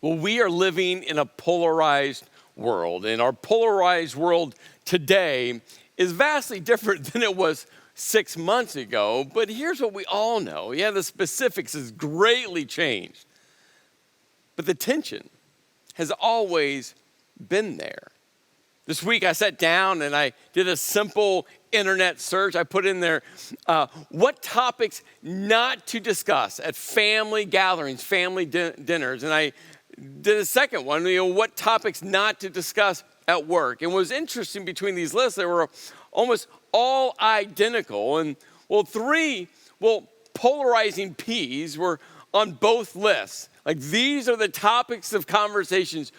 Well, we are living in a polarized world, and our polarized world today is vastly different than it was 6 months ago. But here's what we all know. Yeah, the specifics has greatly changed, but the tension has always been there. This week I sat down and I did a simple internet search. I put in there, what topics not to discuss at family gatherings, family dinners. And I did a second one, what topics not to discuss at work. And what was interesting between these lists, they were almost all identical. And three polarizing P's were on both lists. Like these are the topics of conversations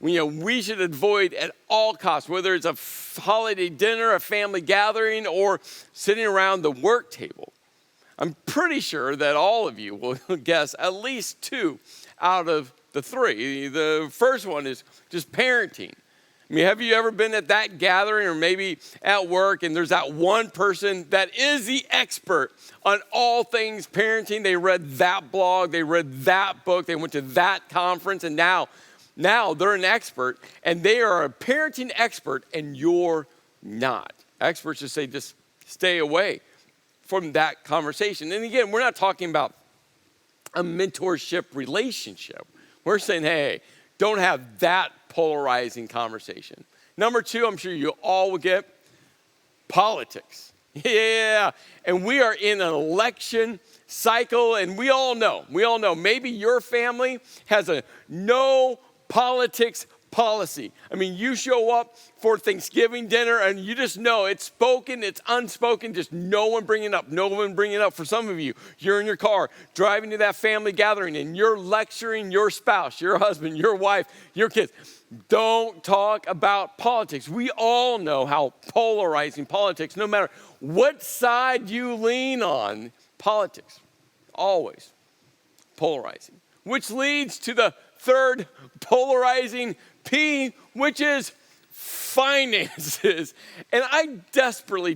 we should avoid at all costs, whether it's a holiday dinner, a family gathering, or sitting around the work table. I'm pretty sure that all of you will guess at least two out of the three. The first one is just parenting. I mean, have you ever been at that gathering or maybe at work and there's that one person that is the expert on all things parenting? They read that blog, they read that book, they went to that conference, and now they're an expert, and they are a parenting expert, and you're not. Experts just say, just stay away from that conversation. And again, we're not talking about a mentorship relationship. We're saying, hey, don't have that polarizing conversation. Number two, I'm sure you all will get politics. Yeah, and we are in an election cycle, and we all know, maybe your family has a no politics policy. I mean, you show up for Thanksgiving dinner and you just know it's spoken, it's unspoken, just no one bringing it up. For some of you, you're in your car driving to that family gathering and you're lecturing your spouse, your husband, your wife, your kids. Don't talk about politics. We all know how polarizing politics, no matter what side you lean on, politics, always polarizing. Which leads to the third polarizing P, which is finances. And I desperately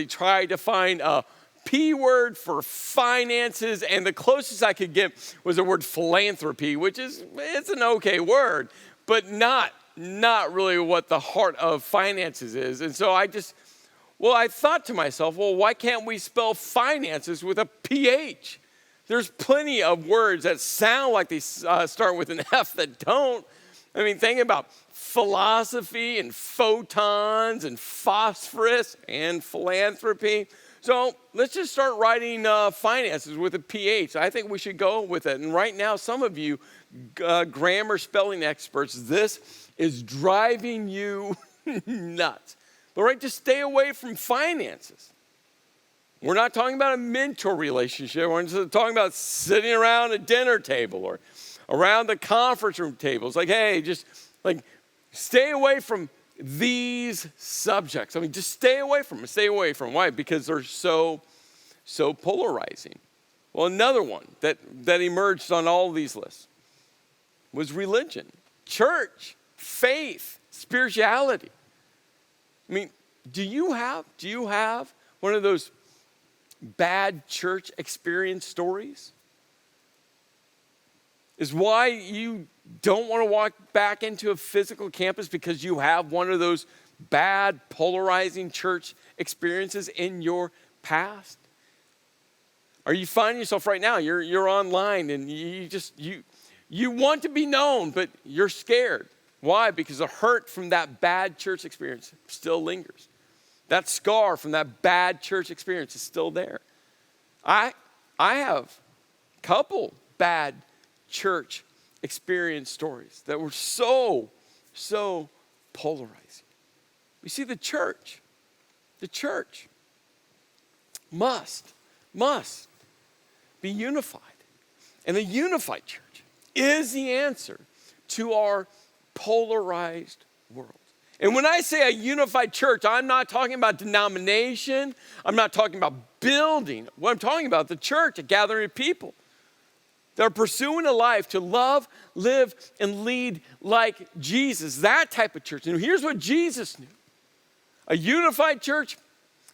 tried to find a P word for finances, and the closest I could get was the word philanthropy, which it's an okay word, but not really what the heart of finances is. And so I thought to myself, why can't we spell finances with a PH? There's plenty of words that sound like they start with an F that don't. I mean, think about philosophy and photons and phosphorus and philanthropy. So let's just start writing finances with a PH. I think we should go with it. And right now, some of you grammar spelling experts, this is driving you nuts. But just stay away from finances. We're not talking about a mentor relationship. We're just talking about sitting around a dinner table or around the conference room table. It's like, hey, just stay away from these subjects. I mean, just stay away from them. Stay away from them. Why? Because they're so polarizing. Well, another one that emerged on all of these lists was religion, church, faith, spirituality. I mean, do you have one of those bad church experience stories? Is why you don't want to walk back into a physical campus because you have one of those bad polarizing church experiences in your past? Are you finding yourself right now, you're online and you want to be known, but you're scared. Why? Because the hurt from that bad church experience still lingers. That scar from that bad church experience is still there. I have a couple bad church experience stories that were so polarizing. You see, the church must be unified. And a unified church is the answer to our polarized world. And when I say a unified church, I'm not talking about denomination. I'm not talking about building. What I'm talking about, the church, a gathering of people that are pursuing a life to love, live, and lead like Jesus. That type of church. And here's what Jesus knew. A unified church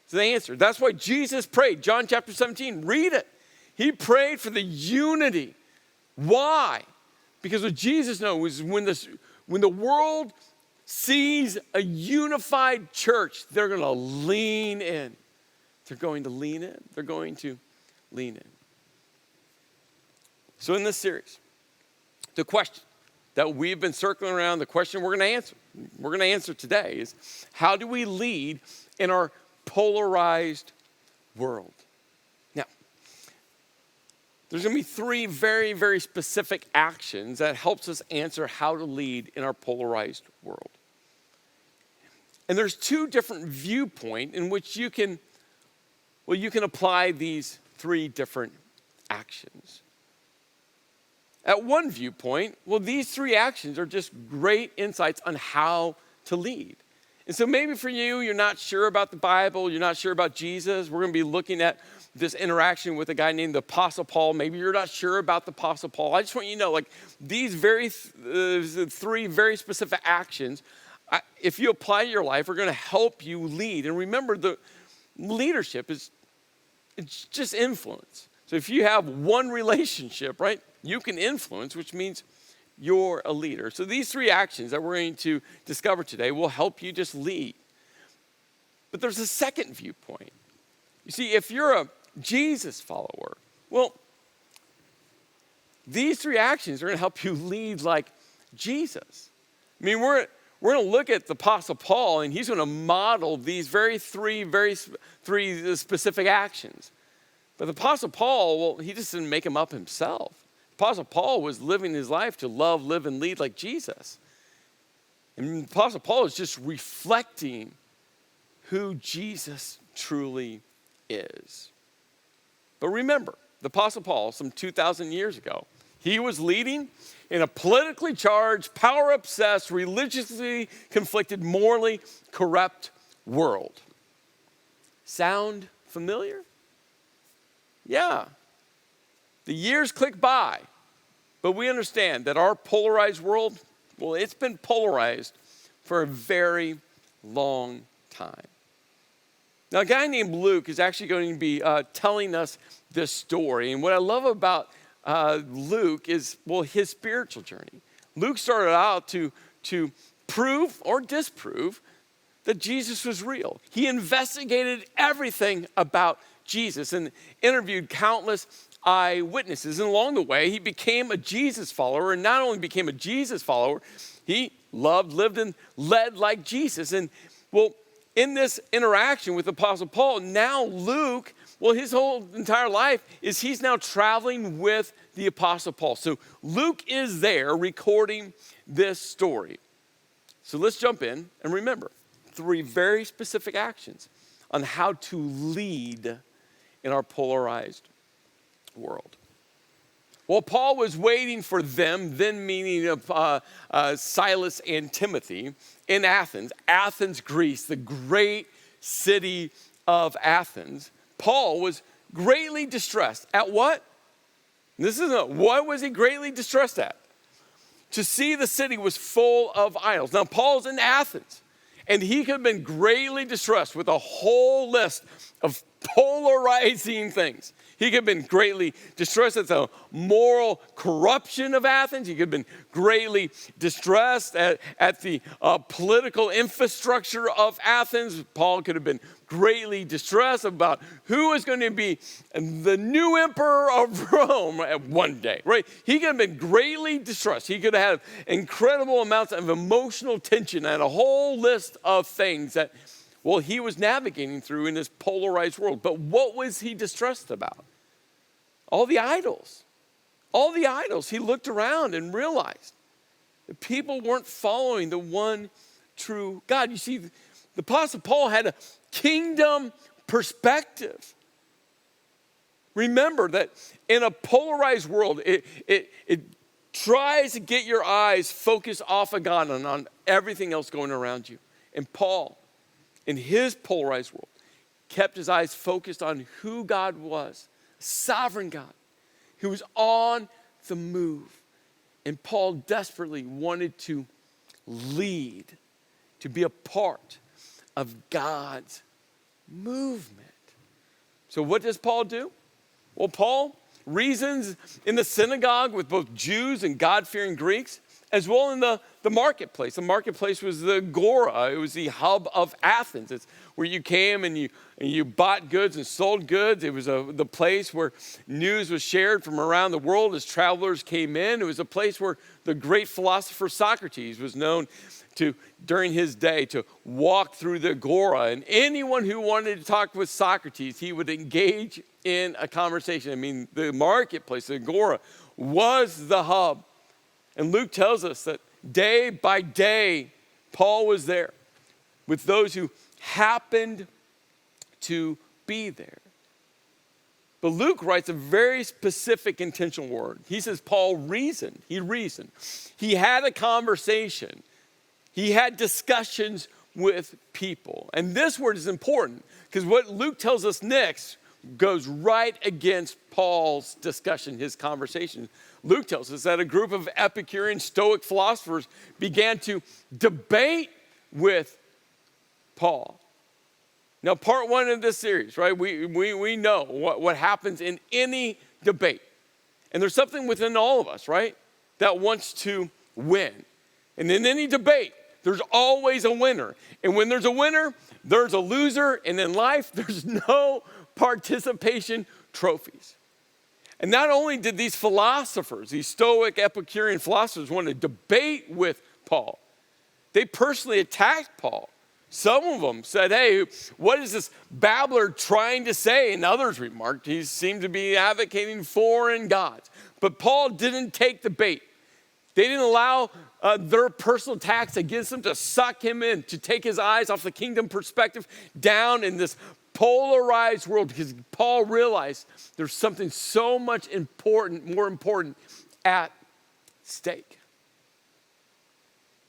is the answer. That's why Jesus prayed. John chapter 17, read it. He prayed for the unity. Why? Because what Jesus knows is when the world sees a unified church, they're going to lean in. They're going to lean in. They're going to lean in. So in this series, the question that we've been circling around, the question we're going to answer today is, how do we lead in our polarized world? Now, there's going to be three very, very specific actions that helps us answer how to lead in our polarized world. And there's two different viewpoints in which you can apply these three different actions. At one viewpoint, these three actions are just great insights on how to lead. And so maybe for you, you're not sure about the Bible, you're not sure about Jesus. We're going to be looking at this interaction with a guy named the Apostle Paul. Maybe you're not sure about the Apostle Paul. I just want you to know, these three very specific actions, if you apply to your life, are going to help you lead. And remember, the leadership it's just influence. So if you have one relationship, right, you can influence, which means you're a leader. So these three actions that we're going to discover today will help you just lead. But there's a second viewpoint. You see, if you're a Jesus follower, these three actions are going to help you lead like Jesus. I mean, we're going to look at the Apostle Paul, and he's going to model these three specific actions. But the Apostle Paul, he just didn't make them up himself. The Apostle Paul was living his life to love, live, and lead like Jesus. And the Apostle Paul is just reflecting who Jesus truly is. But remember, the Apostle Paul, some 2,000 years ago, he was leading in a politically charged, power-obsessed, religiously conflicted, morally corrupt world. Sound familiar? Yeah. The years click by, but we understand that our polarized world, it's been polarized for a very long time. Now, a guy named Luke is actually going to be telling us this story. And what I love about Luke is, his spiritual journey. Luke started out to prove or disprove that Jesus was real. He investigated everything about Jesus and interviewed countless eyewitnesses. And along the way, he became a Jesus follower. And not only became a Jesus follower, he loved, lived, and led like Jesus. And in this interaction with Apostle Paul, now Luke, his whole entire life is he's now traveling with the Apostle Paul. So Luke is there recording this story. So let's jump in and remember three very specific actions on how to lead in our polarized world. While Paul was waiting for them, then meaning of Silas and Timothy, in Athens, Greece, the great city of Athens, Paul was greatly distressed at what? What was he greatly distressed at? To see the city was full of idols. Now, Paul's in Athens, and he could have been greatly distressed with a whole list of polarizing things. He could have been greatly distressed at the moral corruption of Athens. He could have been greatly distressed at the political infrastructure of Athens. Paul could have been greatly distressed about who was going to be the new emperor of Rome one day, right? He could have been greatly distressed. He could have had incredible amounts of emotional tension and a whole list of things that, he was navigating through in this polarized world. But what was he distressed about? All the idols. All the idols. He looked around and realized that people weren't following the one true God. You see, the Apostle Paul had a kingdom perspective. Remember that in a polarized world, it tries to get your eyes focused off of God and on everything else going around you. And Paul, in his polarized world, kept his eyes focused on who God was, sovereign God, who was on the move. And Paul desperately wanted to lead, to be a part of God's movement. So what does Paul do? Paul reasons in the synagogue with both Jews and God-fearing Greeks, as well in the marketplace. The marketplace was the agora. It was the hub of Athens. It's where you came and you bought goods and sold goods. It was the place where news was shared from around the world as travelers came in. It was a place where the great philosopher Socrates was known to, during his day, to walk through the agora. And anyone who wanted to talk with Socrates, he would engage in a conversation. I mean, the marketplace, the agora, was the hub. And Luke tells us that day by day, Paul was there with those who happened to be there. But Luke writes a very specific intentional word. He says Paul reasoned. He reasoned. He had a conversation. He had discussions with people. And this word is important because what Luke tells us next goes right against Paul's discussion, his conversation. Luke tells us that a group of Epicurean Stoic philosophers began to debate with Paul. Now, part one of this series, right? We know what happens in any debate. And there's something within all of us, right, that wants to win. And in any debate, there's always a winner. And when there's a winner, there's a loser. And in life, there's no participation trophies. And not only did these philosophers, these Stoic Epicurean philosophers, want to debate with Paul, they personally attacked Paul. Some of them said, hey, what is this babbler trying to say? And others remarked, he seemed to be advocating foreign gods. But Paul didn't take the bait. They didn't allow their personal attacks against him to suck him in, to take his eyes off the kingdom perspective down in this polarized world, because Paul realized there's something so much more important at stake.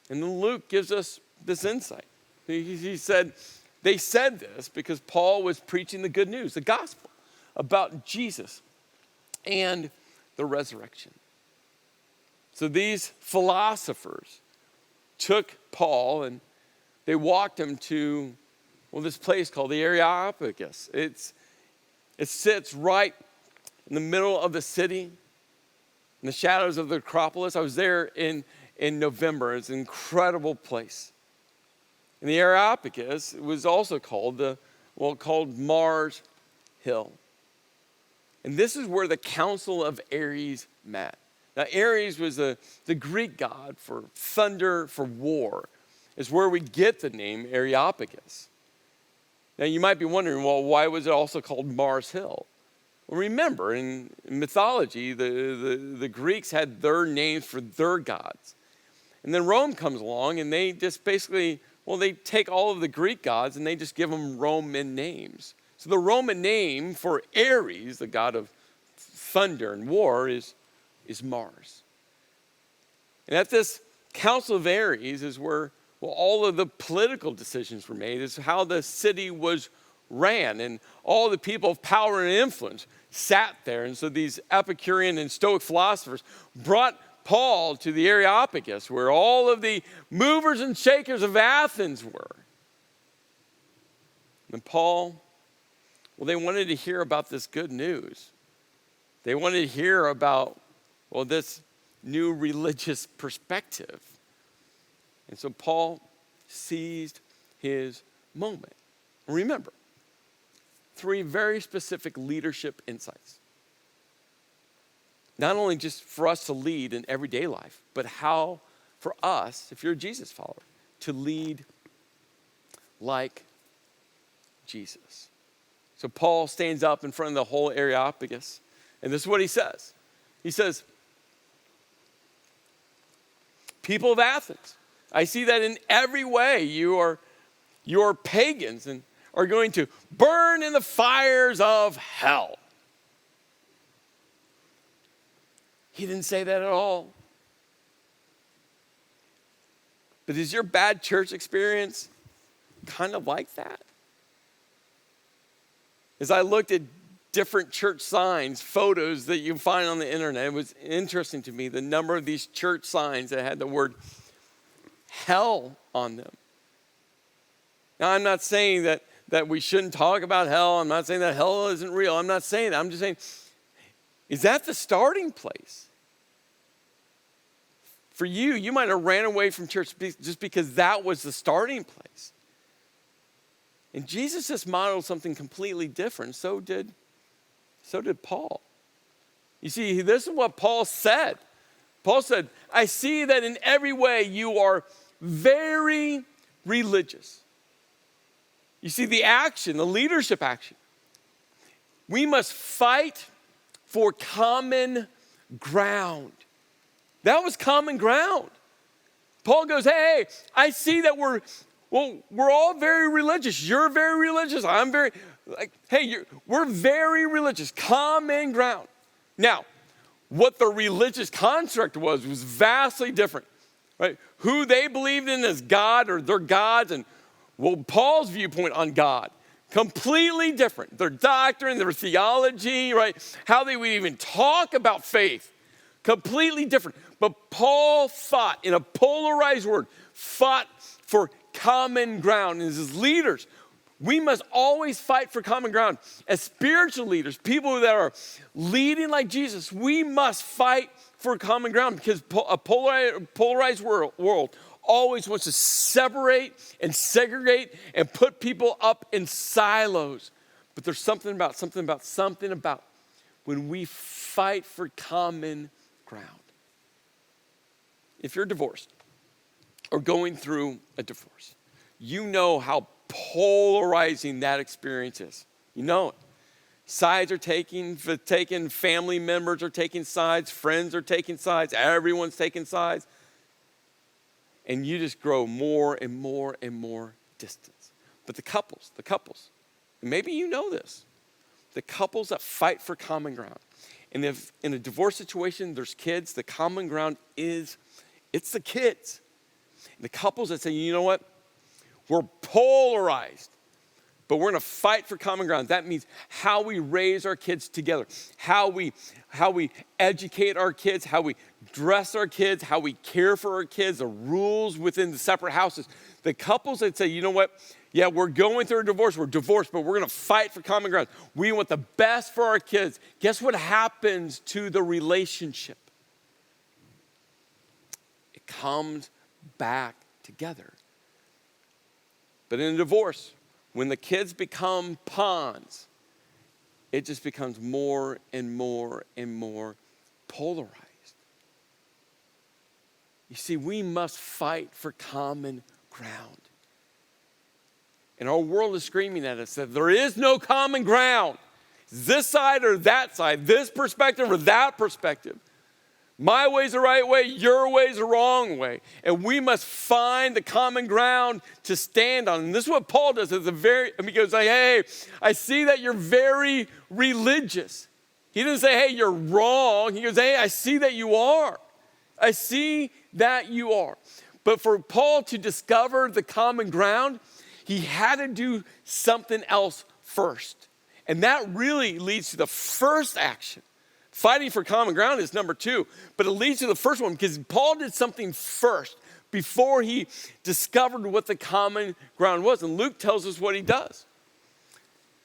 And then Luke gives us this insight. He said, they said this because Paul was preaching the good news, the gospel, about Jesus and the resurrection. So these philosophers took Paul and they walked him to, this place called the Areopagus. It sits right in the middle of the city, in the shadows of the Acropolis. I was there in November. It's an incredible place. And the Areopagus was also called Mars Hill. And this is where the Council of Ares met. Now, Ares was the Greek god for thunder, for war. It's where we get the name Areopagus. Now, you might be wondering, why was it also called Mars Hill? Well, remember, in mythology, the Greeks had their names for their gods. And then Rome comes along, and they just basically, they take all of the Greek gods, and they just give them Roman names. So the Roman name for Ares, the god of thunder and war, is Mars. And at this Council of Ares is where all of the political decisions were made, is how the city was ran, and all the people of power and influence sat there. And so these Epicurean and Stoic philosophers brought Paul to the Areopagus, where all of the movers and shakers of Athens were. And Paul, they wanted to hear about this good news. They wanted to hear about, this new religious perspective. And so Paul seized his moment. Remember, 3 very specific leadership insights. Not only just for us to lead in everyday life, but how for us, if you're a Jesus follower, to lead like Jesus. So Paul stands up in front of the whole Areopagus, and this is what he says. He says, people of Athens, I see that in every way you are pagans and are going to burn in the fires of hell. He didn't say that at all. But is your bad church experience kind of like that? As I looked at different church signs, photos that you find on the internet, it was interesting to me the number of these church signs that had the word hell on them. Now, I'm not saying that we shouldn't talk about hell. I'm not saying that hell isn't real. I'm not saying that. I'm just saying Is that the starting place? For you, you might have ran away from church just because that was the starting place. And Jesus just modeled something completely different. So did Paul. You see, this is what Paul said. Paul said, I see that in every way you are very religious. You see, the action, the leadership action. We must fight for common ground. That was common ground. Paul goes, hey, I see that we're all very religious. You're very religious. I'm very, we're very religious. Common ground. Now, what the religious construct was vastly different, right? Who they believed in as God or their gods, and Paul's viewpoint on God, completely different. Their doctrine, their theology, right? How they would even talk about faith, completely different. But Paul fought, in a polarized word, fought for common ground. And as his leaders, we must always fight for common ground. As spiritual leaders, people that are leading like Jesus, we must fight for common ground, because a polarized world always wants to separate and segregate and put people up in silos. But there's something about when we fight for common ground. If you're divorced or going through a divorce, you know how polarizing that experience is. You know it. Sides are taking, family members are taking sides, friends are taking sides, everyone's taking sides. And you just grow more and more and more distance. But the couples, and maybe you know this, the couples that fight for common ground. And if in a divorce situation there's kids, the common ground it's the kids. The couples that say, you know what? We're polarized, but we're going to fight for common ground. That means how we raise our kids together, how we educate our kids, how we dress our kids, how we care for our kids, the rules within the separate houses. The couples that say, you know what? Yeah, we're going through a divorce. We're divorced, but we're going to fight for common ground. We want the best for our kids. Guess what happens to the relationship? It comes back together. But in a divorce, when the kids become pawns, it just becomes more and more and more polarized. You see, we must fight for common ground. And our world is screaming at us that there is no common ground. This side or that side, this perspective or that perspective. My way's the right way, your way's the wrong way. And we must find the common ground to stand on. And this is what Paul does. He goes like, hey, I see that you're very religious. He doesn't say, hey, you're wrong. He goes, hey, I see that you are. I see that you are. But for Paul to discover the common ground, he had to do something else first. And that really leads to the first action. Fighting for common ground is number 2, but it leads to the first one because Paul did something first before he discovered what the common ground was. And Luke tells us what he does.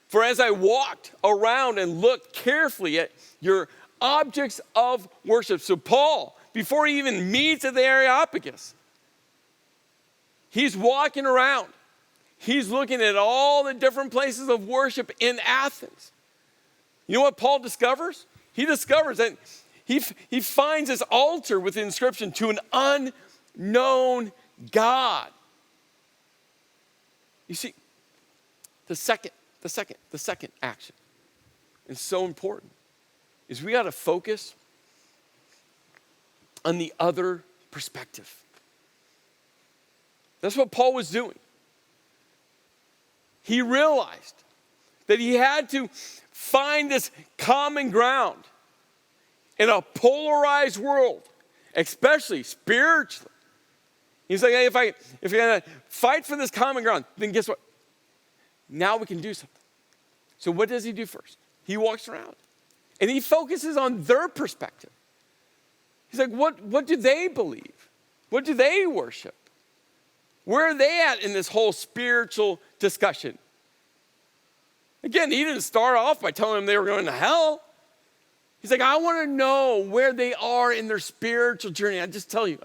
For as I walked around and looked carefully at your objects of worship. So Paul, before he even meets at the Areopagus, he's walking around. He's looking at all the different places of worship in Athens. You know what Paul discovers? He discovers that he finds this altar with the inscription to an unknown God. You see, the second action, and so important, is we got to focus on the other perspective. That's what Paul was doing. He realized that he had to find this common ground in a polarized world, especially spiritually. He's like, hey, if you're gonna fight for this common ground, then guess what? Now we can do something. So what does he do first? He walks around and he focuses on their perspective. He's like, what do they believe? What do they worship? Where are they at in this whole spiritual discussion? Again, he didn't start off by telling them they were going to hell. He's like, I want to know where they are in their spiritual journey. I just tell you,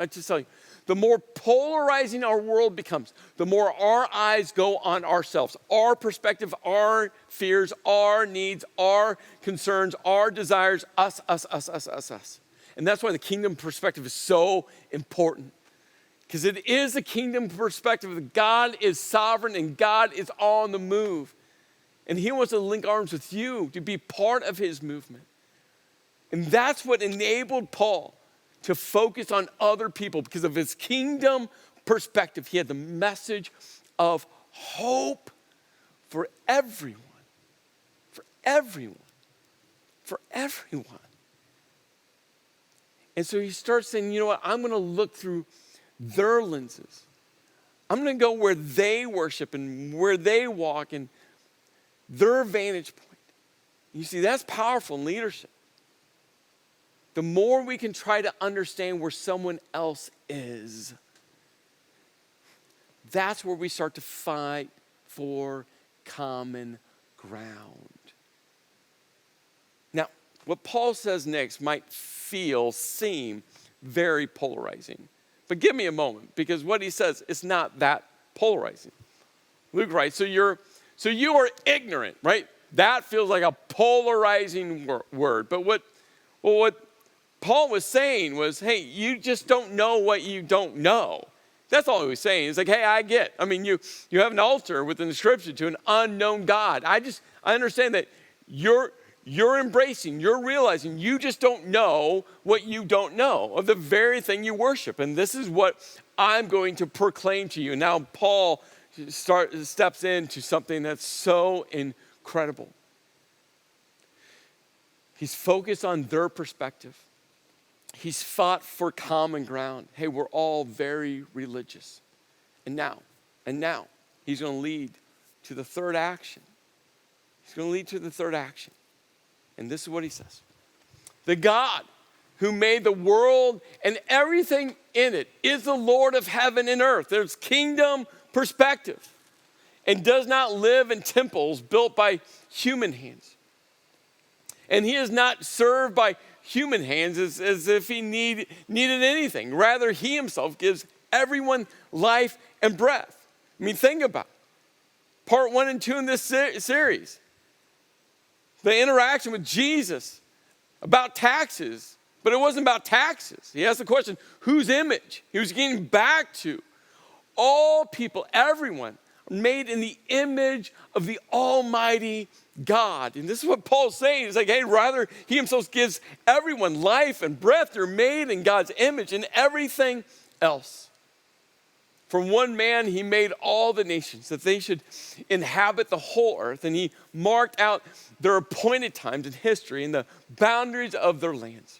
the more polarizing our world becomes, the more our eyes go on ourselves, our perspective, our fears, our needs, our concerns, our desires, us. And that's why the kingdom perspective is so important. Because it is a kingdom perspective that God is sovereign and God is on the move. And he wants to link arms with you to be part of his movement. And that's what enabled Paul to focus on other people, because of his kingdom perspective. He had the message of hope for everyone. For everyone. For everyone. And so he starts saying, you know what, I'm going to look through their lenses. I'm going to go where they worship and where they walk and their vantage point. You see, that's powerful in leadership. The more we can try to understand where someone else is, that's where we start to fight for common ground. Now, what Paul says next might seem very polarizing. But give me a moment, because what he says is not that polarizing. Luke writes, so you are ignorant, right? That feels like a polarizing word. But what Paul was saying was, hey, you just don't know what you don't know. That's all he was saying. It's like, hey, I get. I mean, you have an altar with an inscription to an unknown God. I understand that you're embracing, you're realizing you just don't know what you don't know of the very thing you worship. And this is what I'm going to proclaim to you. Now, Paul steps into something that's so incredible. He's focused on their perspective. He's fought for common ground. Hey, we're all very religious. And now, he's going to lead to the third action. He's going to lead to the third action. And this is what he says. The God who made the world and everything in it is the Lord of heaven and earth. There's kingdom perspective. And does not live in temples built by human hands. And he is not served by human hands as if he needed anything. Rather, he himself gives everyone life and breath. I mean, think about it. Part 1 and 2 in this series. The interaction with Jesus about taxes, but it wasn't about taxes. He asked the question, whose image? He was getting back to all people, everyone, made in the image of the Almighty God. And this is what Paul's saying. He's like, hey, rather, he himself gives everyone life and breath. They're made in God's image and everything else. From one man, he made all the nations that they should inhabit the whole earth. And he marked out their appointed times in history and the boundaries of their lands.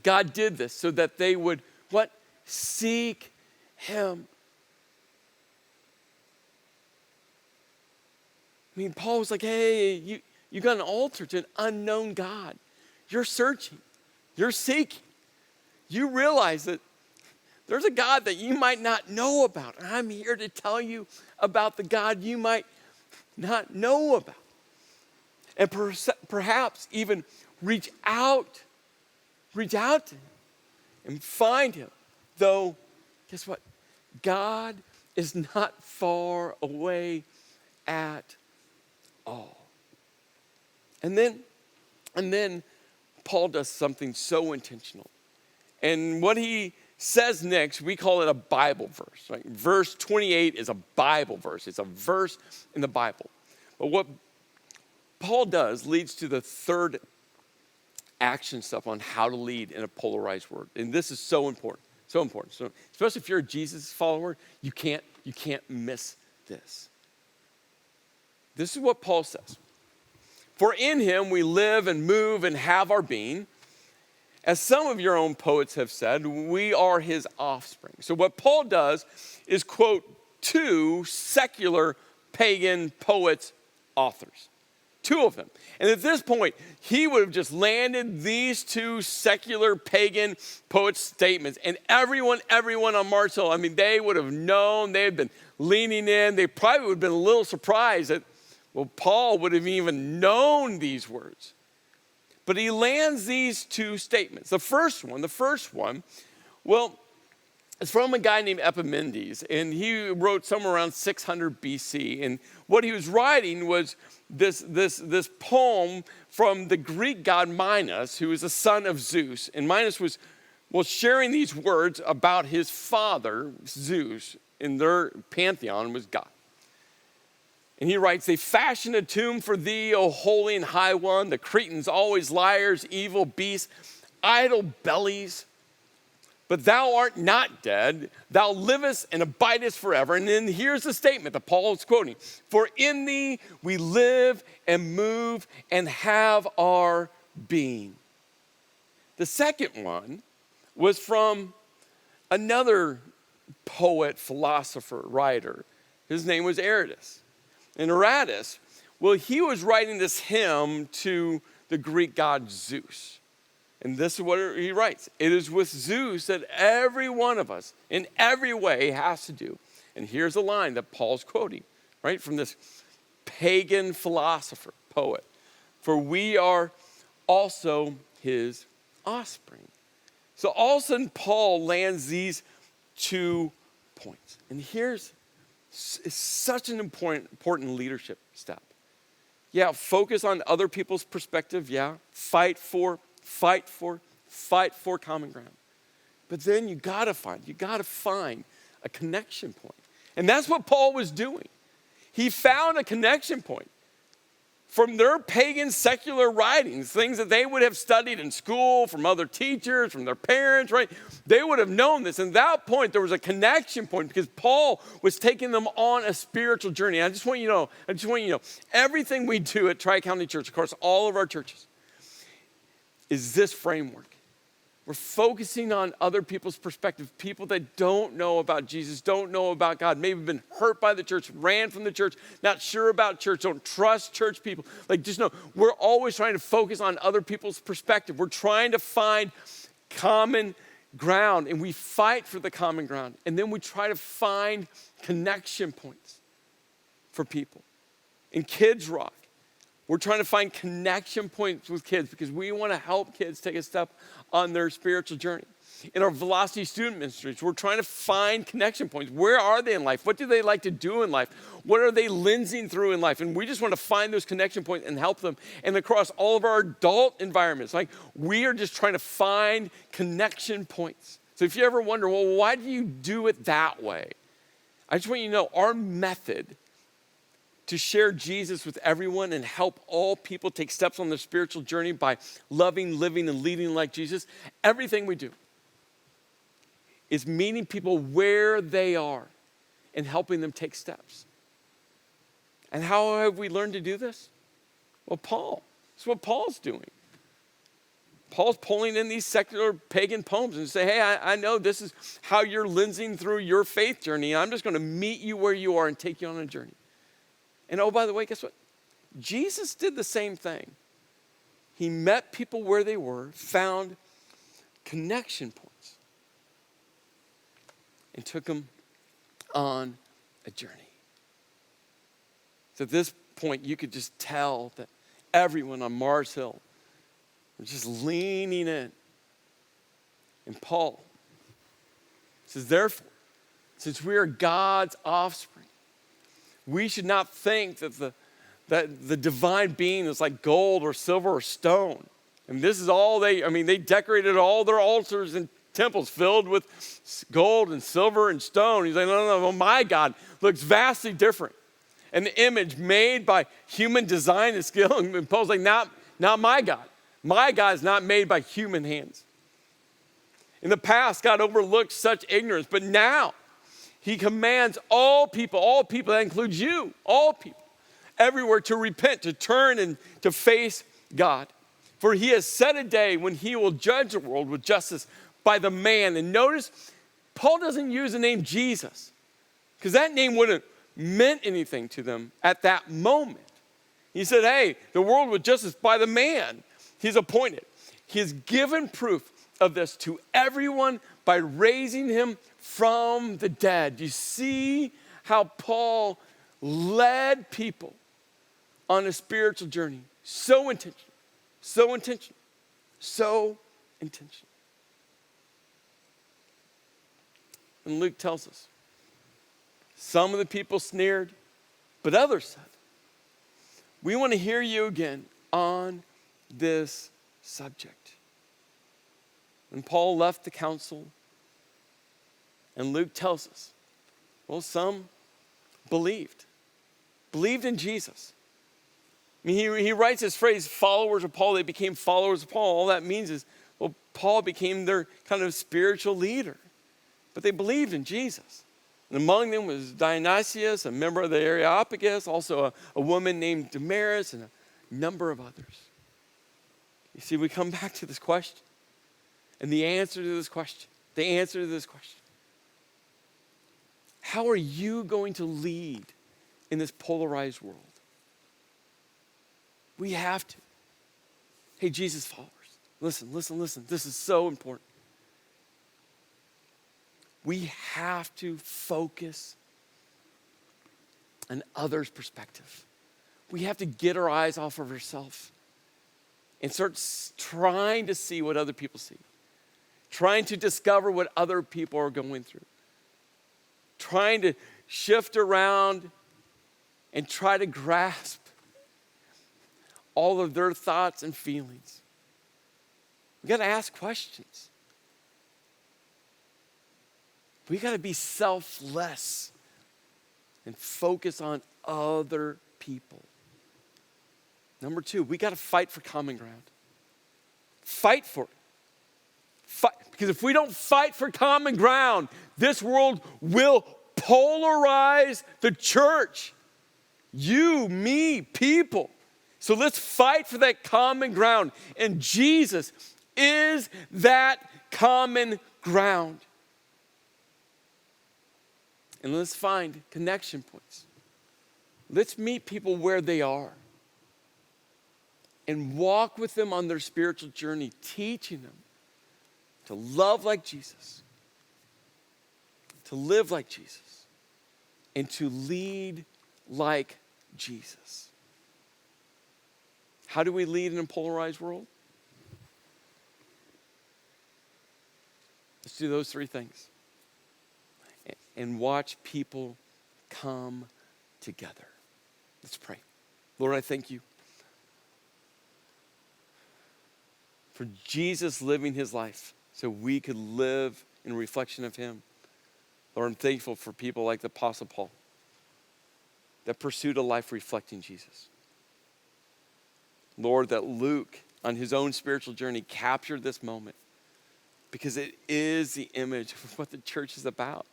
God did this so that they would, what? Seek him. I mean, Paul was like, hey, you got an altar to an unknown God. You're searching. You're seeking. You realize that there's a God that you might not know about. And I'm here to tell you about the God you might not know about. And perhaps even reach out to him and find him. Though, guess what? God is not far away at all. And then Paul does something so intentional. And what he says next, we call it a Bible verse. Right? Verse 28 is a Bible verse. It's a verse in the Bible. But what Paul does leads to the third action step on how to lead in a polarized world. And this is so important. So important. So especially if you're a Jesus follower, you can't miss this. This is what Paul says. For in him we live and move and have our being. As some of your own poets have said, we are his offspring. So what Paul does is quote two secular pagan poets, authors. Two of them. And at this point, he would have just landed these two secular pagan poets' statements. And everyone on Mars Hill, I mean, they would have known, they had been leaning in. They probably would have been a little surprised that, well, Paul would have even known these words. But he lands these two statements. The first one, well, it's from a guy named Epimenides, and he wrote somewhere around 600 BC. And what he was writing was this poem from the Greek god Minos, who is the son of Zeus. And Minos was sharing these words about his father, Zeus, in their pantheon was God. And he writes, they fashioned a tomb for thee, O holy and high one. The Cretans always liars, evil beasts, idle bellies. But thou art not dead. Thou livest and abidest forever. And then here's the statement that Paul is quoting. For in thee we live and move and have our being. The second one was from another poet, philosopher, writer. His name was Aratus. And Aratus, well, he was writing this hymn to the Greek god Zeus. And this is what he writes. It is with Zeus that every one of us in every way has to do. And here's a line that Paul's quoting, right, from this pagan philosopher, poet. For we are also his offspring. So all of a sudden, Paul lands these 2 points. And here's such an important leadership step. Yeah, focus on other people's perspective. Yeah, fight for common ground. But then you gotta find a connection point. And that's what Paul was doing. He found a connection point from their pagan secular writings, things that they would have studied in school, from other teachers, from their parents, right? They would have known this. And at that point, there was a connection point because Paul was taking them on a spiritual journey. And I just want you to know, everything we do at Tri-County Church, of course, all of our churches, is this framework. We're focusing on other people's perspective, people that don't know about Jesus, don't know about God, maybe been hurt by the church, ran from the church, not sure about church, don't trust church people. Like, just know, we're always trying to focus on other people's perspective. We're trying to find common ground, and we fight for the common ground. And then we try to find connection points for people. In Kids Rock, we're trying to find connection points with kids because we want to help kids take a step on their spiritual journey. In our Velocity Student Ministries, we're trying to find connection points. Where are they in life? What do they like to do in life? What are they lensing through in life? And we just want to find those connection points and help them. And across all of our adult environments, like, we are just trying to find connection points. So if you ever wonder, well, why do you do it that way? I just want you to know our method to share Jesus with everyone and help all people take steps on their spiritual journey by loving, living, and leading like Jesus, everything we do is meeting people where they are and helping them take steps. And how have we learned to do this? Well, Paul. That's what Paul's doing. Paul's pulling in these secular pagan poems and say, hey, I know this is how you're lensing through your faith journey. I'm just going to meet you where you are and take you on a journey. And oh, by the way, guess what? Jesus did the same thing. He met people where they were, found connection points, and took them on a journey. So at this point, you could just tell that everyone on Mars Hill was just leaning in. And Paul says, therefore, since we are God's offspring, we should not think that the divine being is like gold or silver or stone. And this is all they decorated all their altars and temples filled with gold and silver and stone. He's like, no, my God looks vastly different. An image made by human design and skill. And Paul's like, not my God. My God is not made by human hands. In the past, God overlooked such ignorance, but now he commands all people, that includes you, all people, everywhere to repent, to turn and to face God. For he has set a day when he will judge the world with justice by the man. And notice, Paul doesn't use the name Jesus, because that name wouldn't meant anything to them at that moment. He said, hey, the world with justice by the man he's appointed. He has given proof of this to everyone by raising him from the dead. You see how Paul led people on a spiritual journey. So intentional. So intentional. And Luke tells us, some of the people sneered, but others said, we want to hear you again on this subject. When Paul left the council, and Luke tells us, well, some believed in Jesus. I mean, he writes this phrase, followers of Paul, they became followers of Paul. All that means is, well, Paul became their kind of spiritual leader. But they believed in Jesus. And among them was Dionysius, a member of the Areopagus, also a woman named Damaris, and a number of others. You see, we come back to this question. And the answer to this question, how are you going to lead in this polarized world? We have to. Hey, Jesus followers, listen. This is so important. We have to focus on others' perspective. We have to get our eyes off of ourselves and start trying to see what other people see, trying to discover what other people are going through, trying to shift around and try to grasp all of their thoughts and feelings. We got to ask questions. We got to be selfless and focus on other people. Number 2, we got to fight for common ground. Fight for it. Because if we don't fight for common ground, this world will polarize the church. You, me, people. So let's fight for that common ground. And Jesus is that common ground. And let's find connection points. Let's meet people where they are and walk with them on their spiritual journey, teaching them to love like Jesus, to live like Jesus, and to lead like Jesus. How do we lead in a polarized world? Let's do those 3 things. And watch people come together. Let's pray. Lord, I thank you for Jesus living his life so we could live in reflection of him. Lord, I'm thankful for people like the Apostle Paul that pursued a life reflecting Jesus. Lord, that Luke, on his own spiritual journey, captured this moment because it is the image of what the church is about.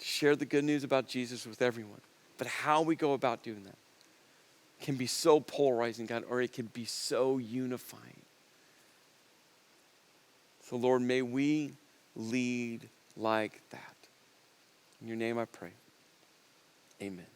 Share the good news about Jesus with everyone. But how we go about doing that can be so polarizing, God, or it can be so unifying. So, Lord, may we lead like that. In your name I pray. Amen.